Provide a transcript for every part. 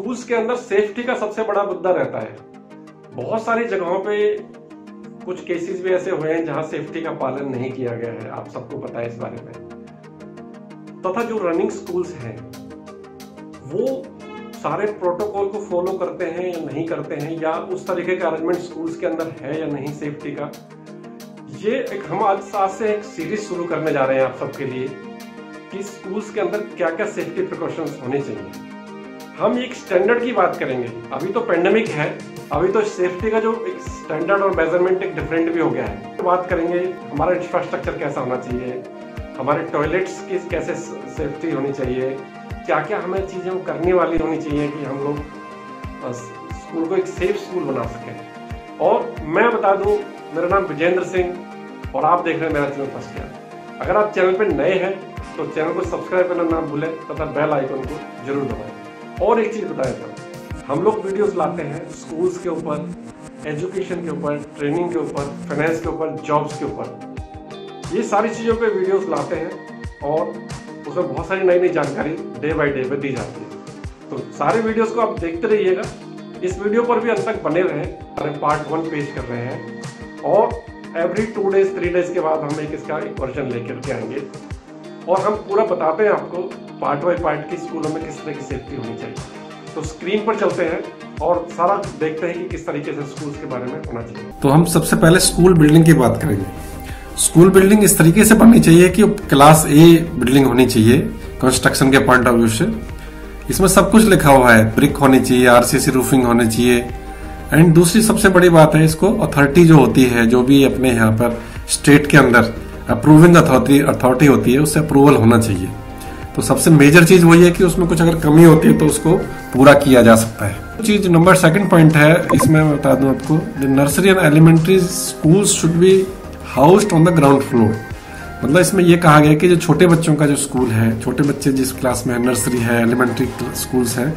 Schools के अंदर safety का सबसे बड़ा मुद्दा रहता है। बहुत सारी जगहों पे कुछ केसेस भी ऐसे हुए हैं जहां सेफ्टी का पालन नहीं किया गया है, आप सबको पता है इस बारे में। तथा जो रनिंग स्कूल्स हैं वो सारे प्रोटोकॉल को फॉलो करते हैं या नहीं करते हैं, या उस तरीके का अरेंजमेंट स्कूल्स के अंदर है या नहीं सेफ्टी का। ये हम आज से एक सीरीज शुरू करने जा रहे हैं आप सबके लिए कि स्कूल्स के अंदर क्या क्या सेफ्टी प्रिकॉशंस होने चाहिए। हम एक स्टैंडर्ड की बात करेंगे। अभी तो पेंडेमिक है, अभी तो सेफ्टी का जो एक स्टैंडर्ड और मेजरमेंट एक डिफरेंट भी हो गया है। तो बात करेंगे हमारा इंफ्रास्ट्रक्चर कैसा होना चाहिए, हमारे टॉयलेट्स की कैसे सेफ्टी होनी चाहिए, क्या क्या हमें चीज़ें करने वाली होनी चाहिए कि हम लोग स्कूल को एक सेफ स्कूल बना सकें। और मैं बता दूं, मेरा नाम विजेंद्र सिंह और आप देख रहे हैं मेरा चैनल फर्स्ट ईयर। अगर आप चैनल पर नए हैं तो चैनल को सब्सक्राइब करना ना भूलें तथा बेल आइकन को जरूर दबाएं। और एक चीज़ बता देता हूँ, हम लोग वीडियोस लाते हैं स्कूल्स के ऊपर, एजुकेशन के ऊपर, ट्रेनिंग के ऊपर, फाइनेंस के ऊपर, जॉब्स के ऊपर, ये सारी चीज़ों पे वीडियोस लाते हैं और उसमें बहुत सारी नई नई जानकारी डे बाय डे पे दी जाती है। तो सारे वीडियोस को आप देखते रहिएगा। इस वीडियो पर भी अंत तक बने रहें। पार्ट 1 पेश कर रहे हैं और एवरी 2 डेज 3 डेज के बाद हम इसका एक वर्जन लेकर के आएंगे और हम पूरा बताते हैं आपको पार्ट बाय पार्ट की स्कूलों में किस तरह की सेफ्टी होनी चाहिए। तो स्क्रीन पर चलते हैं और सारा देखते हैं कि किस तरीके से स्कूल्स के बारे में होना चाहिए। तो हम सबसे पहले स्कूल बिल्डिंग की बात करेंगे। स्कूल बिल्डिंग इस तरीके से बननी चाहिए कि क्लास ए बिल्डिंग होनी चाहिए कंस्ट्रक्शन के पॉइंट ऑफ व्यू से। इसमें सब कुछ लिखा हुआ है, ब्रिक होनी चाहिए, आरसीसी रूफिंग होनी चाहिए। एंड दूसरी सबसे बड़ी बात है, इसको अथॉरिटी जो होती है, जो भी अपने यहाँ पर स्टेट के अंदर अप्रूविंग अथॉरिटी होती है, उससे अप्रूवल होना चाहिए। तो सबसे मेजर चीज वही है कि उसमें कुछ अगर कमी होती है तो उसको पूरा किया जा सकता है। चीज नंबर 2 पॉइंट है, इसमें मैं बता दूं आपको, nursery and elementary schools should be housed on the ground floor. मतलब इसमें यह कहा गया कि जो छोटे बच्चों का जो स्कूल है, छोटे बच्चे जिस क्लास में नर्सरी है, एलिमेंट्री स्कूल्स है,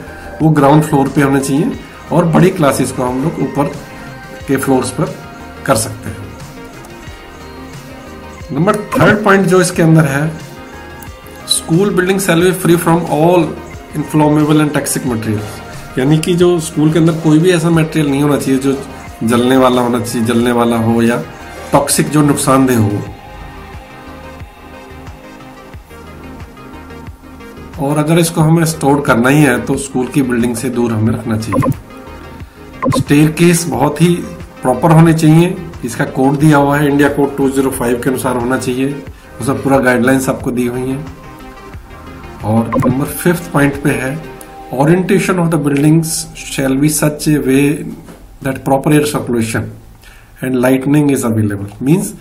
वो ग्राउंड फ्लोर पे होने चाहिए और बड़ी क्लासेस को हम लोग ऊपर के फ्लोर्स पर कर सकते हैं। नंबर 3 पॉइंट जो इसके अंदर है, school building shall be free from all inflammable and toxic material. यानी कि जो स्कूल के अंदर कोई भी ऐसा मटेरियल नहीं होना चाहिए जो जलने वाला होना चाहिए, जलने वाला हो या टॉक्सिक जो नुकसानदेह हो। और अगर इसको हमें स्टोर करना ही है तो स्कूल की बिल्डिंग से दूर हमें रखना चाहिए। स्टेयरकेस बहुत ही प्रॉपर होने चाहिए। इसका कोड दिया हुआ है, इंडिया कोड 205 के अनुसार होना चाहिए। उसमें पूरा गाइडलाइंस आपको दी हुई है। और नंबर 5 पॉइंट पे है, orientation of the buildings shall be such A way that proper air circulation and lightning is available. Means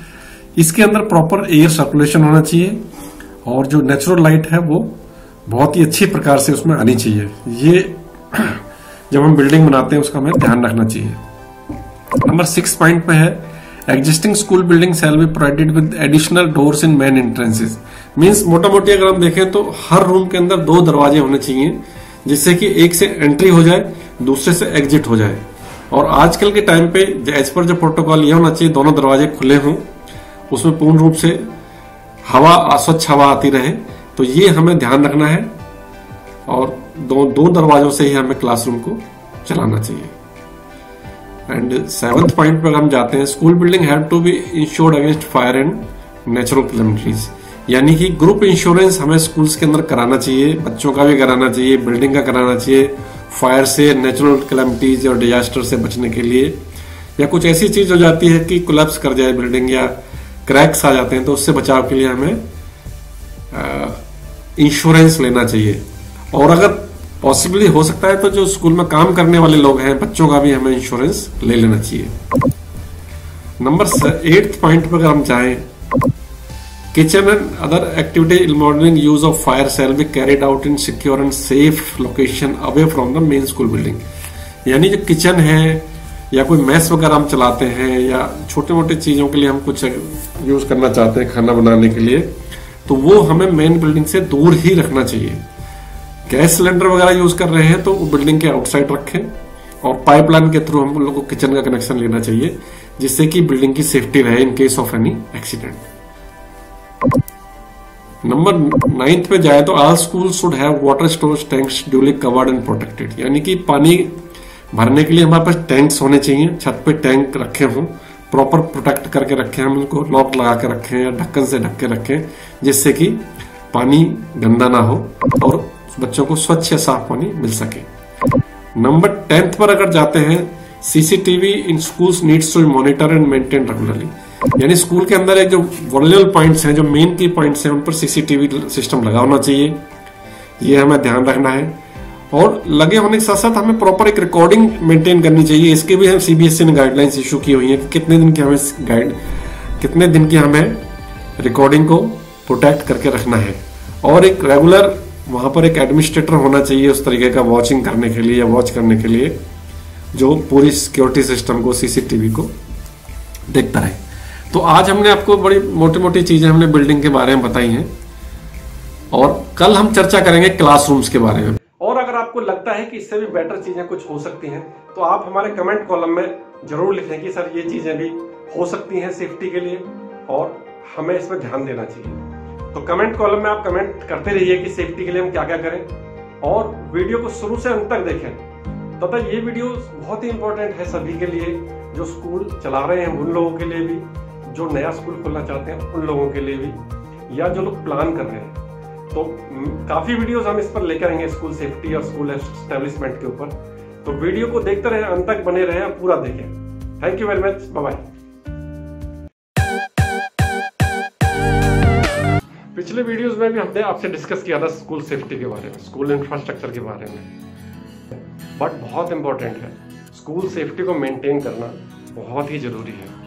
इसके अंदर प्रॉपर एयर सर्कुलेशन होना चाहिए और जो नेचुरल लाइट है वो बहुत ही अच्छी प्रकार से उसमें आनी चाहिए। ये जब हम बिल्डिंग बनाते हैं उसका हमें ध्यान रखना चाहिए। नंबर 6 पॉइंट पे है, existing school building shall be provided with additional doors in main entrances. Means मोटा मोटी अगर हम देखें तो हर रूम के अंदर 2 दरवाजे होने चाहिए, जिससे कि एक से एंट्री हो जाए, दूसरे से एग्जिट हो जाए। और आजकल के टाइम पे एज पर जो प्रोटोकॉल ये होना चाहिए, दोनों दरवाजे खुले हों, उसमें पूर्ण रूप से हवा, स्वच्छ हवा आती रहे। तो ये हमें ध्यान रखना है और दो दरवाजों से ही हमें क्लासरूम को चलाना चाहिए। एंड 7th पॉइंट पर हम जाते हैं, school building have to be insured against fire and natural calamities. यानी कि ग्रुप इंश्योरेंस हमें स्कूल्स के अंदर कराना चाहिए, बच्चों का भी कराना चाहिए, बिल्डिंग का कराना चाहिए, फायर से, नेचुरल कैलेमिटीज और डिजास्टर से बचने के लिए। या कुछ ऐसी चीज हो जाती है कि कोलैप्स कर जाए बिल्डिंग या क्रैक्स आ जाते हैं, तो उससे बचाव के लिए हमें इंश्योरेंस लेना चाहिए। और अगर पॉसिबली हो सकता है तो जो स्कूल में काम करने वाले लोग हैं, बच्चों का भी हमें इंश्योरेंस ले लेना चाहिए। नंबर 8 पॉइंट पर अगर हम चाहें, kitchen and other activity involving use of fire shall be carried out in secure and safe location away from the main school building. यानी जो किचन है या कोई मैस वगैरह हम चलाते हैं या छोटे मोटे चीजों के लिए हम कुछ यूज करना चाहते हैं खाना बनाने के लिए, तो वो हमें मेन बिल्डिंग से दूर ही रखना चाहिए। गैस सिलेंडर वगैरह यूज कर रहे हैं तो वो बिल्डिंग के आउटसाइड रखें और पाइपलाइन के थ्रू हम लोग को किचन का कनेक्शन लेना चाहिए, जिससे कि बिल्डिंग की सेफ्टी रहे in case of any accident. Number 9 पे जाए तो all school should have water storage tanks duly covered and protected, यानी कि पानी भरने के लिए हमारे पास टैंक्स होने चाहिए, छत पे टैंक रखे हों, प्रॉपर प्रोटेक्ट करके रखें, हम उनको लॉक लगा के रखें या ढक्कन से ढक के रखें, जिससे कि पानी गंदा ना हो और बच्चों को स्वच्छ या साफ पानी मिल सके। नंबर 10 पर अगर जाते हैं, CCTV in schools needs to monitor and maintain regularly, यानी स्कूल के अंदर एक जो वल्नरेबल पॉइंट्स हैं, जो मेन की पॉइंट्स हैं, उन पर सीसीटीवी सिस्टम लगा होना चाहिए, ये हमें ध्यान रखना है। और लगे होने के साथ साथ हमें प्रॉपर एक रिकॉर्डिंग मेंटेन करनी चाहिए। इसके भी हम सीबीएसई ने गाइडलाइंस इशू की हुई है कि कितने दिन की हमें रिकॉर्डिंग को प्रोटेक्ट करके रखना है। और एक रेगुलर वहां पर एक एडमिनिस्ट्रेटर होना चाहिए उस तरीके का वॉचिंग करने के लिए या वॉच करने के लिए, जो पूरी सिक्योरिटी सिस्टम को, सीसीटीवी को देखता है। तो आज हमने आपको बड़ी मोटी मोटी चीजें हमने बिल्डिंग के बारे में बताई हैं और कल हम चर्चा करेंगे क्लासरूम्स के बारे में। और अगर आपको लगता है कि इससे भी बेटर चीजें कुछ हो सकती हैं तो आप हमारे कमेंट कॉलम में जरूर लिखें कि सर ये चीजें भी हो सकती हैं सेफ्टी के लिए और हमें इसमें ध्यान देना चाहिए। तो कमेंट कॉलम में आप कमेंट करते रहिए कि सेफ्टी के लिए हम क्या क्या करें, और वीडियो को शुरू से अंत तक देखें तथा ये वीडियो बहुत ही इंपॉर्टेंट है सभी के लिए, जो स्कूल चला रहे हैं उन लोगों के लिए भी, जो नया स्कूल खोलना चाहते हैं उन लोगों के लिए भी, या जो लोग प्लान कर रहे हैं। तो काफी वीडियोस हम इस पर लेकर आएंगे स्कूल सेफ्टी और स्कूल एस्टेब्लिशमेंट के ऊपर। तो वीडियो को देखते रहे, अंत तक बने रहे, पूरा देखें। Thank you very much, bye bye. पिछले वीडियोस में भी हमने आपसे डिस्कस किया था स्कूल सेफ्टी के बारे में, स्कूल इंफ्रास्ट्रक्चर के बारे में, बट बहुत इंपॉर्टेंट है स्कूल सेफ्टी को मेंटेन करना, बहुत ही जरूरी है।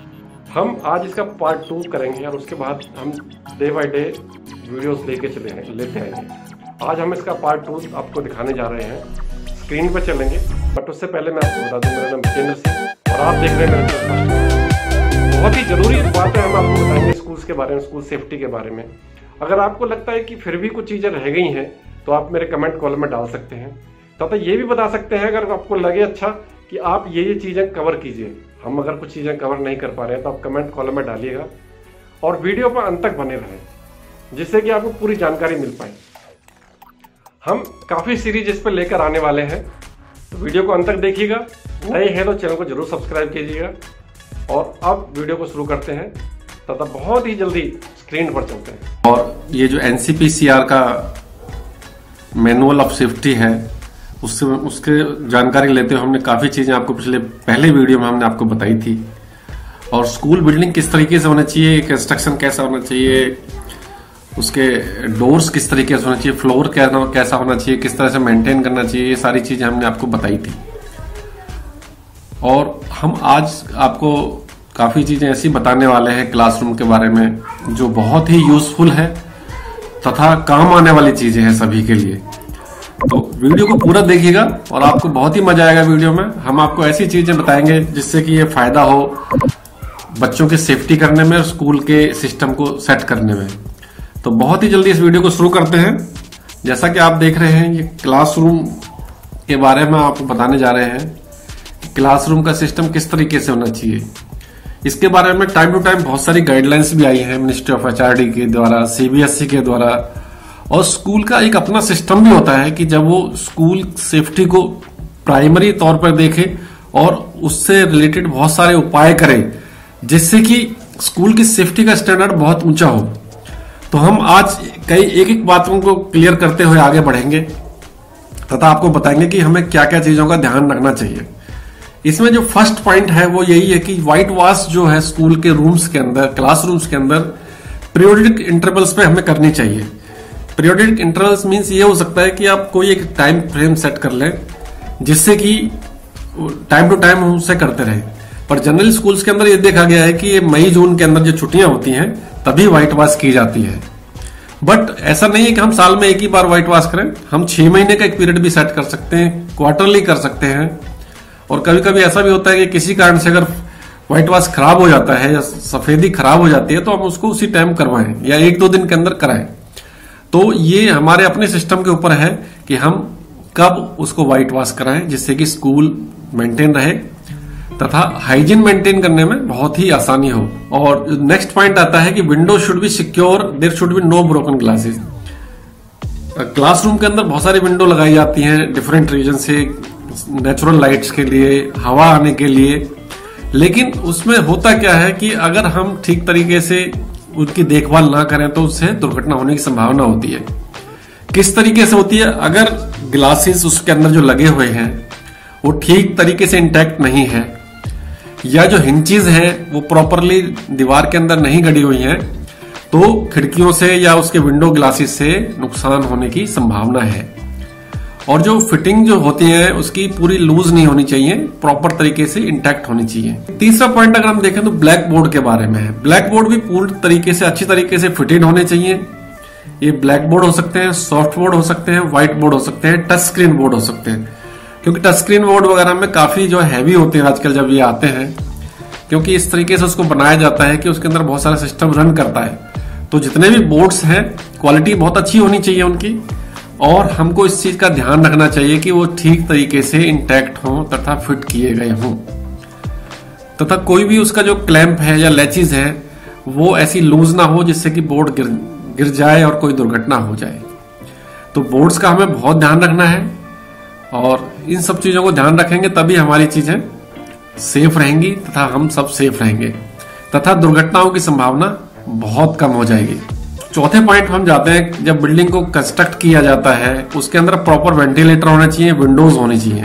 हम आज इसका पार्ट 2 करेंगे और उसके बाद हम डे बाय डे वीडियोस लेते आएंगे। आज हम इसका पार्ट 2 आपको दिखाने जा रहे हैं, स्क्रीन पर चलेंगे, बट उससे पहले मैं आपको बता दूं मेरा नाम विजेंद्र सिंह और आप देख रहे हैं मेरा चैनल। बहुत ही जरूरी बातें हम आपको बताएंगे स्कूल्स के बारे में, स्कूल सेफ्टी के बारे में। अगर आपको लगता है कि फिर भी कुछ चीजें रह गई हैं तो आप मेरे कमेंट कॉलम में डाल सकते हैं, तथा ये भी बता सकते हैं अगर आपको लगे अच्छा कि आप ये चीजें कवर कीजिए। हम अगर कुछ चीजें कवर नहीं कर पा रहे हैं तो आप कमेंट कॉलम में डालिएगा और वीडियो पर अंत तक बने रहें, जिससे कि आपको पूरी जानकारी मिल पाए। हम काफी सीरीज इस पर लेकर आने वाले हैं, तो वीडियो को अंत तक देखिएगा। नए हैं तो चैनल को जरूर सब्सक्राइब कीजिएगा। और अब वीडियो को शुरू करते हैं तथा बहुत ही जल्दी स्क्रीन पर चलते हैं। और ये जो एनसीपीसीआर का मैनुअल ऑफ सेफ्टी है, उसके जानकारी लेते हुए हमने काफी चीजें आपको पहले वीडियो में हमने आपको बताई थी। और स्कूल बिल्डिंग किस तरीके से होना चाहिए, कंस्ट्रक्शन कैसा होना चाहिए, उसके डोर्स किस तरीके से होना चाहिए, फ्लोर कैसा होना चाहिए, किस तरह से मेंटेन करना चाहिए, ये सारी चीजें हमने आपको बताई थी। और हम आज आपको काफी चीजें ऐसी बताने वाले हैं क्लासरूम के बारे में जो बहुत ही यूजफुल है तथा काम आने वाली चीजें हैं सभी के लिए। तो वीडियो को पूरा देखिएगा और आपको बहुत ही मजा आएगा वीडियो में। हम आपको ऐसी चीजें बताएंगे जिससे कि ये फायदा हो बच्चों की सेफ्टी करने में और स्कूल के सिस्टम को सेट करने में। तो बहुत ही जल्दी इस वीडियो को शुरू करते हैं। जैसा कि आप देख रहे हैं, ये क्लासरूम के बारे में आपको बताने जा रहे हैं कि क्लासरूम का सिस्टम किस तरीके से होना चाहिए। इसके बारे में टाइम टू टाइम बहुत सारी गाइडलाइंस भी आई हैं मिनिस्ट्री ऑफ एचआरडी के द्वारा, सीबीएसई के द्वारा, और स्कूल का एक अपना सिस्टम भी होता है कि जब वो स्कूल सेफ्टी को प्राइमरी तौर पर देखे और उससे रिलेटेड बहुत सारे उपाय करे जिससे कि स्कूल की सेफ्टी का स्टैंडर्ड बहुत ऊंचा हो। तो हम आज कई एक बातों को क्लियर करते हुए आगे बढ़ेंगे तथा आपको बताएंगे कि हमें क्या क्या चीजों का ध्यान रखना चाहिए। इसमें जो फर्स्ट पॉइंट है वो यही है कि व्हाइट वॉश जो है स्कूल के रूम्स के अंदर, क्लासरूम्स के अंदर पीरियोडिक इंटरवल्स पे हमें करनी चाहिए। पीरियोडिक इंटरवल्स मींस ये हो सकता है कि आप कोई एक टाइम फ्रेम सेट कर लें जिससे कि टाइम टू टाइम हम उसे करते रहें। पर जनरल स्कूल्स के अंदर ये देखा गया है कि ये मई जून के अंदर जो छुट्टियां होती हैं तभी व्हाइट वॉश की जाती है। बट ऐसा नहीं है कि हम साल में एक ही बार व्हाइट वॉश करें, हम 6 महीने का एक पीरियड भी सेट कर सकते हैं, क्वार्टरली कर सकते हैं। और कभी कभी ऐसा भी होता है कि किसी कारण से अगर व्हाइट वॉश खराब हो जाता है या सफेदी खराब हो जाती है तो हम उसको उसी टाइम करवाएं या 1-2 दिन के अंदर कराएं। तो ये हमारे अपने सिस्टम के ऊपर है कि हम कब उसको व्हाइट वॉश कराएं जिससे कि स्कूल मेंटेन रहे तथा हाइजीन मेंटेन करने में बहुत ही आसानी हो। और नेक्स्ट पॉइंट आता है कि window should be secure, there should be no broken glasses. Classroom के अंदर बहुत सारी विंडो लगाई जाती हैं डिफरेंट रीजन से, नेचुरल लाइट्स के लिए, हवा आने के लिए, लेकिन उसमें होता क्या है कि अगर हम ठीक तरीके से उनकी देखभाल ना करें तो उससे दुर्घटना होने की संभावना होती है। किस तरीके से होती है? अगर ग्लासेस उसके अंदर जो लगे हुए हैं वो ठीक तरीके से इंटैक्ट नहीं है, या जो हिंचेस है वो प्रॉपरली दीवार के अंदर नहीं गड़ी हुई हैं, तो खिड़कियों से या उसके विंडो ग्लासेस से नुकसान होने की संभावना है। और जो फिटिंग जो होती है उसकी पूरी लूज नहीं होनी चाहिए, प्रॉपर तरीके से इंटैक्ट होनी चाहिए। तीसरा पॉइंट अगर हम देखें तो ब्लैक बोर्ड के बारे में है। ब्लैक बोर्ड भी पूरी तरीके से अच्छी तरीके से फिटेड होने चाहिए। ये ब्लैक बोर्ड हो सकते हैं, सॉफ्ट बोर्ड हो सकते हैं, व्हाइट बोर्ड हो सकते हैं, टच स्क्रीन बोर्ड हो सकते हैं। क्योंकि टच स्क्रीन बोर्ड वगैरह में काफी जो हैवी होते हैं आजकल जब ये आते हैं, क्योंकि इस तरीके से उसको बनाया जाता है कि उसके अंदर बहुत सारा सिस्टम रन करता है। तो जितने भी बोर्ड्स हैं क्वालिटी बहुत अच्छी होनी चाहिए उनकी, और हमको इस चीज का ध्यान रखना चाहिए कि वो ठीक तरीके से इंटैक्ट हो तथा फिट किए गए हों, तथा कोई भी उसका जो क्लैंप है या लैचेस है वो ऐसी लूज ना हो जिससे कि बोर्ड गिर जाए और कोई दुर्घटना हो जाए। तो बोर्ड्स का हमें बहुत ध्यान रखना है, और इन सब चीजों को ध्यान रखेंगे तभी हमारी चीजें सेफ रहेंगी तथा हम सब सेफ रहेंगे, तथा दुर्घटनाओं की संभावना बहुत कम हो जाएगी। चौथे पॉइंट हम जाते हैं, जब बिल्डिंग को कंस्ट्रक्ट किया जाता है उसके अंदर प्रॉपर वेंटिलेटर होने चाहिए, विंडोज होनी चाहिए।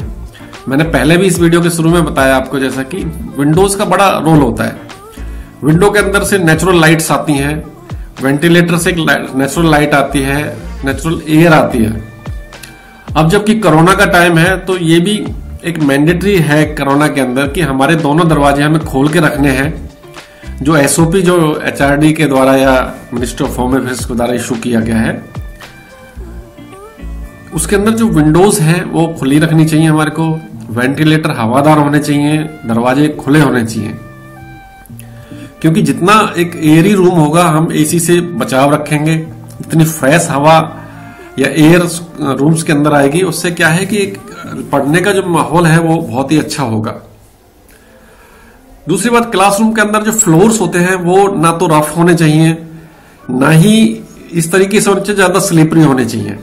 मैंने पहले भी इस वीडियो के शुरू में बताया आपको जैसा कि विंडोज का बड़ा रोल होता है। विंडो के अंदर से नेचुरल लाइट्स आती हैं, वेंटिलेटर से नेचुरल लाइट आती है, नेचुरल एयर आती है। अब जबकि कोरोना का टाइम है तो ये भी एक मैंडेटरी है कोरोना के अंदर कि हमारे दोनों दरवाजे हमें खोल के रखने हैं। जो एसओपी जो एचआरडी के द्वारा या मिनिस्ट्री ऑफ होम अफेयर्स के द्वारा इशू किया गया है, उसके अंदर जो विंडोज हैं वो खुली रखनी चाहिए हमारे को, वेंटिलेटर हवादार होने चाहिए, दरवाजे खुले होने चाहिए। क्योंकि जितना एक एयरी रूम होगा हम एसी से बचाव रखेंगे, इतनी फ्रेश हवा या एयर रूम्स के अंदर आएगी, उससे क्या है कि एक पढ़ने का जो माहौल है वो बहुत ही अच्छा होगा। दूसरी बात, क्लासरूम के अंदर जो फ्लोर्स होते हैं वो ना तो रफ होने चाहिए, ना ही इस तरीके से होने चाहिए ज्यादा स्लिपरी होने चाहिए।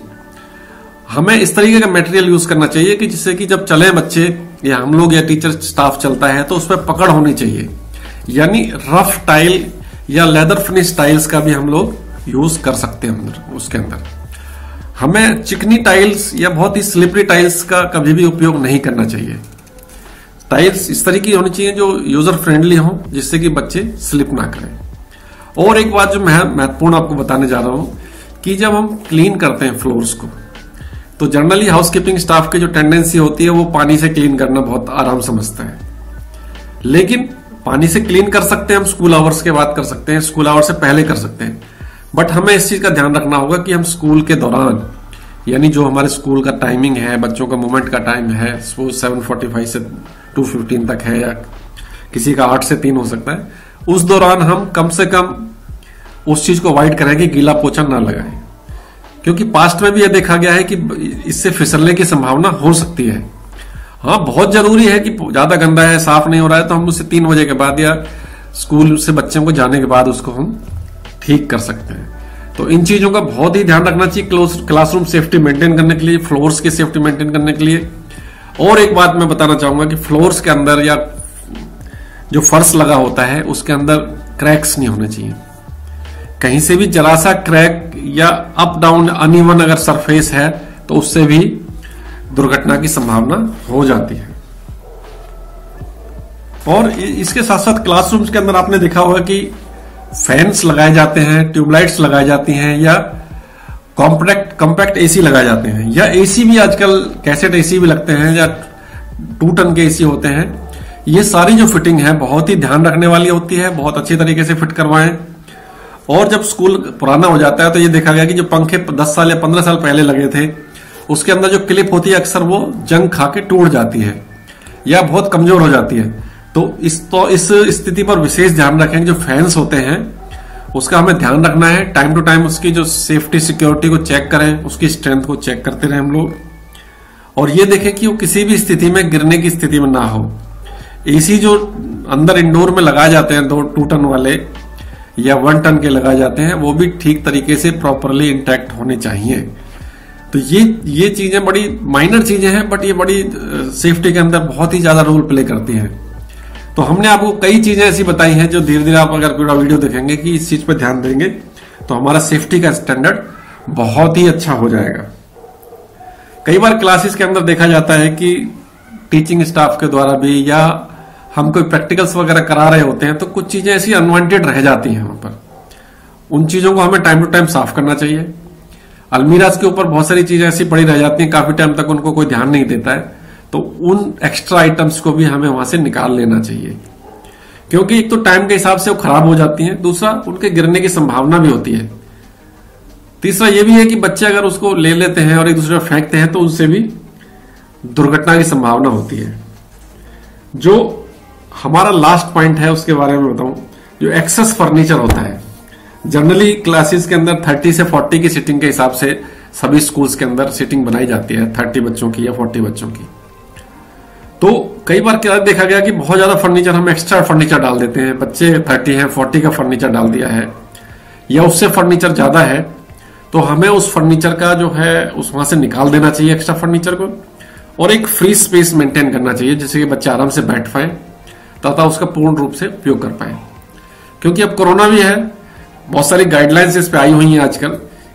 हमें इस तरीके का मटेरियल यूज करना चाहिए कि जिससे कि जब चले बच्चे या हम लोग या टीचर स्टाफ चलता है तो उस पर पकड़ होनी चाहिए। यानी रफ टाइल या लेदर फिनिश टाइल्स का भी हम लोग यूज कर सकते हैं अंदर। उसके अंदर हमें चिकनी टाइल्स या बहुत ही स्लिपरी टाइल्स का कभी भी उपयोग नहीं करना चाहिए। टाइल्स इस तरीके की होनी चाहिए जो यूजर फ्रेंडली हो, जिससे कि बच्चे स्लिप ना करें। और एक बात जो मैं महत्वपूर्ण आपको बताने जा रहा हूं कि जब हम क्लीन करते हैं फ्लोर्स को, तो जनरली हाउसकीपिंग स्टाफ की जो टेंडेंसी होती है वो पानी से क्लीन करना बहुत आराम समझता है। लेकिन पानी से क्लीन कर सकते हैं हम, स्कूल आवर्स के बाद कर सकते हैं, स्कूल आवर्स से पहले कर सकते हैं। बट हमें इस चीज का ध्यान रखना होगा कि हम स्कूल के दौरान, यानी जो हमारे स्कूल का टाइमिंग है, बच्चों का मूवमेंट का टाइम है, सपोज 7:45 से 2:15 तक है, या किसी का 8 से 3 हो सकता है, उस दौरान हम कम से कम उस चीज को अवॉइड करें कि गीला पोछा ना लगाएं। क्योंकि पास्ट में भी यह देखा गया है कि इससे फिसलने की संभावना हो सकती है। हाँ, बहुत जरूरी है कि ज्यादा गंदा है, साफ नहीं हो रहा है, तो हम उसे 3 बजे के बाद या स्कूल से बच्चों को जाने के बाद उसको हम ठीक कर सकते हैं। तो इन चीजों का बहुत ही ध्यान रखना चाहिए क्लासरूम सेफ्टी मेंटेन करने के लिए, फ्लोर्स की सेफ्टी मेंटेन करने के लिए। और एक बात मैं बताना चाहूंगा कि फ्लोर्स के अंदर या जो फर्श लगा होता है उसके अंदर क्रैक्स नहीं होने चाहिए। कहीं से भी जरा सा क्रैक या अप डाउन अनइवन अगर सरफेस है तो उससे भी दुर्घटना की संभावना हो जाती है। और इसके साथ साथ क्लासरूम्स के अंदर आपने देखा होगा कि फैंस लगाए जाते हैं, ट्यूबलाइट्स लगाई जाती हैं, या कॉम्पैक्ट एसी लगाए जाते हैं, या एसी भी आजकल कैसेट एसी भी लगते हैं, या 2 टन के एसी होते हैं। ये सारी जो फिटिंग है बहुत ही ध्यान रखने वाली होती है, बहुत अच्छी तरीके से फिट करवाएं। और जब स्कूल पुराना हो जाता है तो ये देखा गया कि जो पंखे 10 साल या 15 साल पहले लगे थे उसके अंदर जो क्लिप होती है अक्सर वो जंग खा के टूट जाती है या बहुत कमजोर हो जाती है। तो इस स्थिति पर विशेष ध्यान रखें। जो फैंस होते हैं उसका हमें ध्यान रखना है, टाइम टू टाइम उसकी जो सेफ्टी सिक्योरिटी को चेक करें, उसकी स्ट्रेंथ को चेक करते रहे हम लोग, और ये देखें कि वो किसी भी स्थिति में गिरने की स्थिति में ना हो। एसी जो अंदर इंडोर में लगाए जाते हैं 2 टन वाले या 1 टन के लगाए जाते हैं, वो भी ठीक तरीके से प्रॉपरली इंटैक्ट होने चाहिए। तो ये चीजें बड़ी माइनर चीजें हैं, बट ये बड़ी सेफ्टी के अंदर बहुत ही ज्यादा रोल प्ले करती हैं। तो हमने आपको कई चीजें ऐसी बताई हैं जो धीरे धीरे आप अगर पूरा वीडियो देखेंगे कि इस चीज पे ध्यान देंगे तो हमारा सेफ्टी का स्टैंडर्ड बहुत ही अच्छा हो जाएगा। कई बार क्लासेस के अंदर देखा जाता है कि टीचिंग स्टाफ के द्वारा भी या हम कोई प्रैक्टिकल्स वगैरह करा रहे होते हैं तो कुछ चीजें ऐसी अनवांटेड रह जाती हैं वहां पर। उन चीजों को हमें टाइम टू टाइम साफ करना चाहिए। अलमीराज के ऊपर बहुत सारी चीजें ऐसी पड़ी रह जाती हैं, काफी टाइम तक उनको कोई ध्यान नहीं देता है, तो उन एक्स्ट्रा आइटम्स को भी हमें वहां से निकाल लेना चाहिए, क्योंकि एक तो टाइम के हिसाब से वो खराब हो जाती हैं, दूसरा उनके गिरने की संभावना भी होती है, तीसरा ये भी है कि बच्चे अगर उसको ले लेते हैं और एक दूसरे को फेंकते हैं तो उससे भी दुर्घटना की संभावना होती है। जो हमारा लास्ट पॉइंट है उसके बारे में बताऊं, जो एक्सेस फर्नीचर होता है। जनरली क्लासेस के अंदर 30 से 40 की सीटिंग के हिसाब से सभी स्कूल्स के अंदर सीटिंग बनाई जाती है, 30 बच्चों की या 40 बच्चों की। तो कई बार क्या देखा गया कि बहुत ज्यादा फर्नीचर, हम एक्स्ट्रा फर्नीचर डाल देते हैं। बच्चे 30 है, 40 का फर्नीचर डाल दिया है या उससे फर्नीचर ज्यादा है, तो हमें उस फर्नीचर का जो है उस वहां से निकाल देना चाहिए एक्स्ट्रा फर्नीचर को, और एक फ्री स्पेस मेंटेन करना चाहिए जिससे कि बच्चे आराम से बैठ पाए तथा उसका पूर्ण रूप से उपयोग कर पाए। क्योंकि अब कोरोना भी है, बहुत सारी गाइडलाइंस इस पे आई हुई हैं आजकल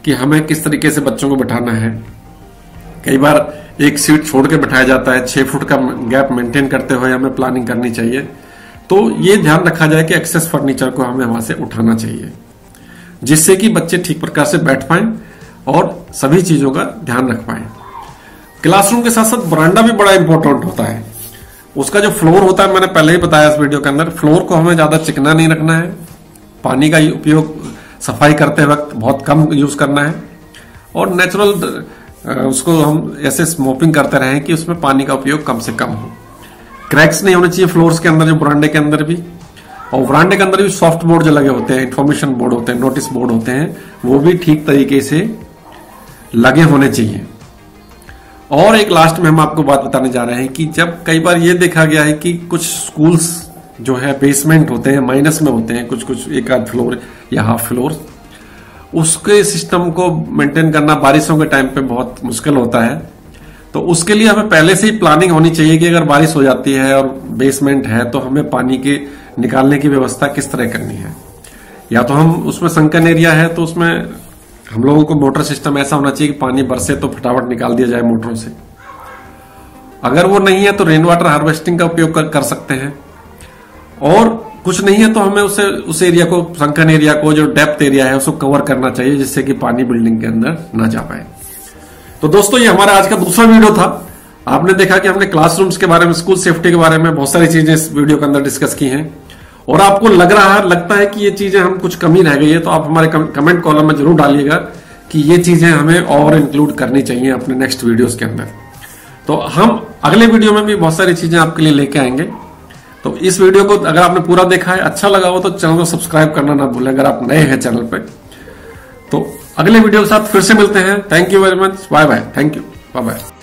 कि हमें किस तरीके से बच्चों को बैठाना है। कई बार एक सीट छोड़ के बैठाया जाता है, 6 फुट का गैप मेंटेन करते हुए हमें प्लानिंग करनी चाहिए। तो ये ध्यान रखा जाए कि एक्सेस फर्नीचर को हमें वहां से उठाना चाहिए, जिससे कि बच्चे ठीक प्रकार से बैठ पाएं और सभी चीजों का ध्यान रख पाएं। क्लासरूम के साथ साथ बरांडा भी बड़ा इंपॉर्टेंट होता है। उसका जो फ्लोर होता है, मैंने पहले ही बताया इस वीडियो के अंदर, फ्लोर को हमें ज्यादा चिकना नहीं रखना है, पानी का उपयोग सफाई करते वक्त बहुत कम यूज करना है, और नेचुरल उसको हम ऐसे स्मोपिंग करते रहें कि उसमें पानी का उपयोग कम से कम हो। क्रैक्स नहीं होने चाहिए फ्लोर्स के अंदर, जो बरांडे के अंदर भी, और बरांडे के अंदर भी सॉफ्ट बोर्ड जो लगे होते हैं, इंफॉर्मेशन बोर्ड होते हैं, नोटिस बोर्ड होते हैं, वो भी ठीक तरीके से लगे होने चाहिए। और एक लास्ट में हम आपको बात बताने जा रहे हैं कि जब कई बार ये देखा गया है कि कुछ स्कूल्स जो है बेसमेंट होते हैं, माइनस में होते हैं, कुछ एक आध फ्लोर या हाफ फ्लोर, उसके सिस्टम को मेंटेन करना बारिशों के टाइम पे बहुत मुश्किल होता है। तो उसके लिए हमें पहले से ही प्लानिंग होनी चाहिए कि अगर बारिश हो जाती है और बेसमेंट है तो हमें पानी के निकालने की व्यवस्था किस तरह करनी है। या तो हम उसमें संकन एरिया है तो उसमें हम लोगों को मोटर सिस्टम ऐसा होना चाहिए कि पानी बरसे तो फटाफट निकाल दिया जाए मोटरों से। अगर वो नहीं है तो रेन वाटर हार्वेस्टिंग का उपयोग कर सकते हैं, और कुछ नहीं है तो हमें उस एरिया को, संकन एरिया को, जो डेप्थ एरिया है उसको कवर करना चाहिए जिससे कि पानी बिल्डिंग के अंदर ना जा पाए। तो दोस्तों, ये हमारा आज का दूसरा वीडियो था। आपने देखा कि हमने क्लासरूम्स के बारे में, स्कूल सेफ्टी के बारे में बहुत सारी चीजें इस वीडियो के अंदर डिस्कस की हैं, और आपको लगता है कि ये चीजें हम कुछ कमी रह गई है तो आप हमारे कमेंट कॉलम में जरूर डालिएगा कि ये चीजें हमें और इंक्लूड करनी चाहिए अपने नेक्स्ट वीडियोस के अंदर। तो हम अगले वीडियो में भी बहुत सारी चीजें आपके लिए लेके आएंगे। तो इस वीडियो को अगर आपने पूरा देखा है, अच्छा लगा हो, तो चैनल को सब्सक्राइब करना ना भूलें अगर आप नए हैं चैनल पे। तो अगले वीडियो के साथ फिर से मिलते हैं। Thank you very much, bye bye, thank you, bye bye.